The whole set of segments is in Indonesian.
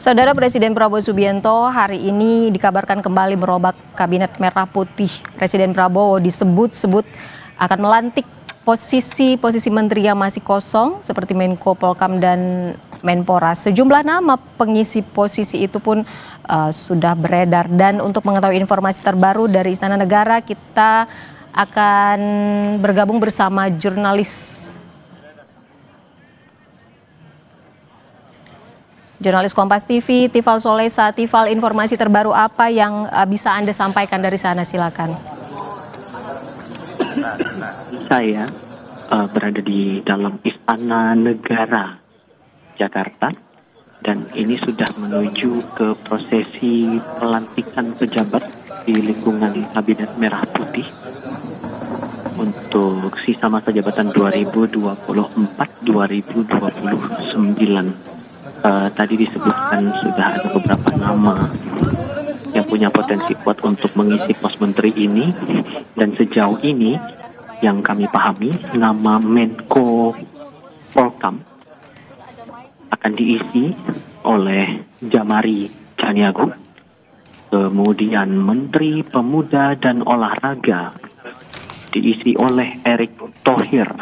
Saudara Presiden Prabowo Subianto hari ini dikabarkan kembali merombak Kabinet Merah Putih. Presiden Prabowo disebut-sebut akan melantik posisi menteri yang masih kosong seperti Menko Polkam dan Menpora. Sejumlah nama pengisi posisi itu pun sudah beredar. Dan untuk mengetahui informasi terbaru dari Istana Negara, kita akan bergabung bersama jurnalis Kompas TV, Tifal Solesa. Tifal, informasi terbaru apa yang bisa Anda sampaikan dari sana? Silakan. Saya berada di dalam Istana Negara Jakarta dan ini sudah menuju ke prosesi pelantikan pejabat di lingkungan Kabinet Merah Putih untuk sisa masa jabatan 2024-2029. Tadi disebutkan sudah ada beberapa nama yang punya potensi kuat untuk mengisi pos menteri ini, dan sejauh ini yang kami pahami nama Menko Polkam akan diisi oleh Jamari Chaniago, kemudian Menteri Pemuda dan Olahraga diisi oleh Erick Thohir.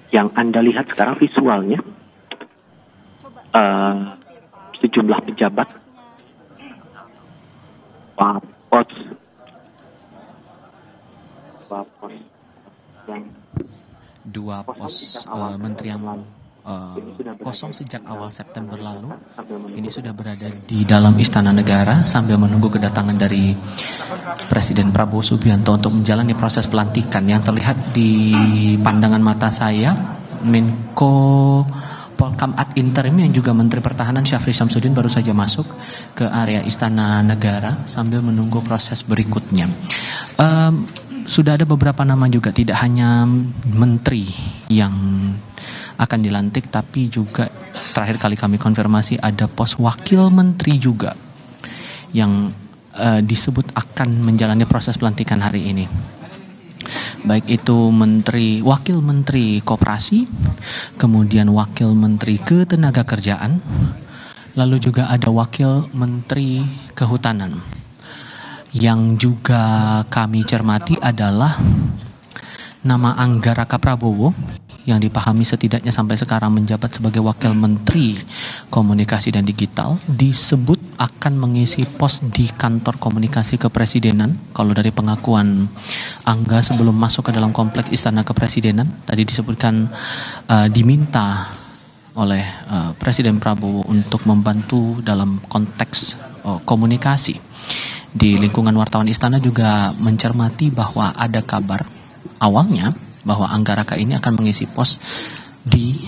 Yang Anda lihat sekarang visualnya, sejumlah pejabat, dua pos menteri yang kosong sejak awal September lalu ini sudah berada di dalam Istana Negara sambil menunggu kedatangan dari Presiden Prabowo Subianto untuk menjalani proses pelantikan. Yang terlihat di pandangan mata saya, Menko Polkam ad interim yang juga Menteri Pertahanan Syafri Samsudin baru saja masuk ke area Istana Negara sambil menunggu proses berikutnya. Sudah ada beberapa nama juga, tidak hanya menteri yang akan dilantik, tapi juga terakhir kali kami konfirmasi ada pos wakil menteri juga yang disebut akan menjalani proses pelantikan hari ini. Baik itu wakil menteri koperasi, kemudian wakil menteri ketenagakerjaan, lalu juga ada wakil menteri kehutanan. Yang juga kami cermati adalah nama Anggaraka Prabowo yang dipahami setidaknya sampai sekarang menjabat sebagai wakil menteri komunikasi dan digital, disebut akan mengisi pos di kantor komunikasi kepresidenan. Kalau dari pengakuan Angga sebelum masuk ke dalam kompleks Istana Kepresidenan, tadi disebutkan diminta oleh Presiden Prabowo untuk membantu dalam konteks komunikasi. Di lingkungan wartawan istana juga mencermati bahwa ada kabar awalnya bahwa Anggaraka ini akan mengisi pos di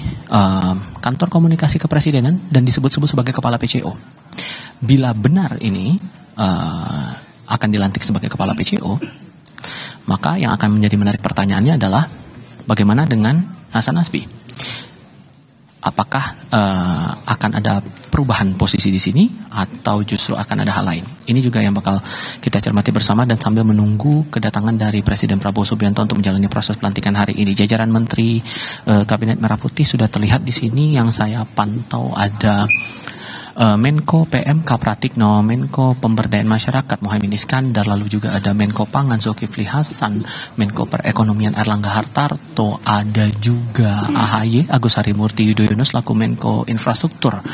kantor komunikasi kepresidenan dan disebut-sebut sebagai kepala PCO. Bila benar ini akan dilantik sebagai kepala PCO, maka yang akan menjadi menarik pertanyaannya adalah bagaimana dengan Hasan Nasbi? Apakah akan ada perubahan posisi di sini atau justru akan ada hal lain? Ini juga yang bakal kita cermati bersama dan sambil menunggu kedatangan dari Presiden Prabowo Subianto untuk menjalani proses pelantikan hari ini. Jajaran Menteri Kabinet Merah Putih sudah terlihat di sini. Yang saya pantau ada Menko PMK Pratikno, Menko Pemberdayaan Masyarakat Muhaimin Iskandar, lalu juga ada Menko Pangan Zulkifli Hasan, Menko Perekonomian Erlangga Hartarto, ada juga AHY Agus Harimurti Yudhoyono selaku Menko Infrastruktur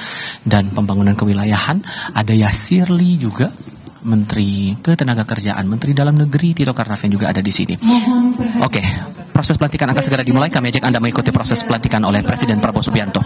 dan Pembangunan Kewilayahan, ada Yasirli juga Menteri Ketenagakerjaan, Menteri Dalam Negeri Tito Karnavian juga ada di sini. Oke, proses pelantikan akan segera dimulai. Kami ajak Anda mengikuti proses pelantikan oleh Presiden Prabowo Subianto.